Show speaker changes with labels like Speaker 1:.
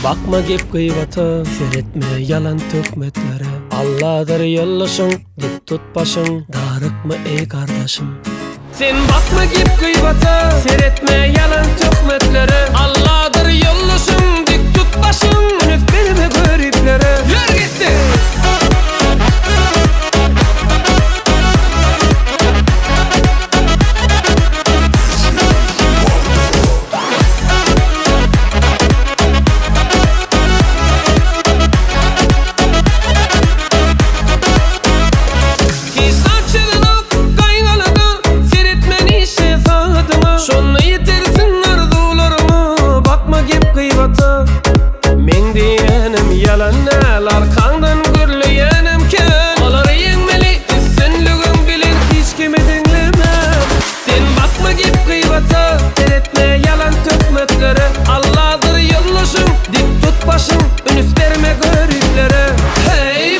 Speaker 1: Bakma gep gıybata, seyretme yalan töhmetlere. Allah'dır yollaşın, dik tut başın, darıkma ey kardeşim. Sen bakma gep gıybata, seyretme yalan töhmetlere. Allah'dır yollaşın, dik tut başın, önüp verme gariplere. Yürü gitti! Men diyenim yalanlar kandan gürleyenim ken. Olar yengmeli üstünlüğün bilen hiç kimi dinlemem. Sen bakma gep gıybata, seyretme yalan töhmetlere. Allah'dır yollaşın, dik tut başın, ünüs verme gariplere. Hey!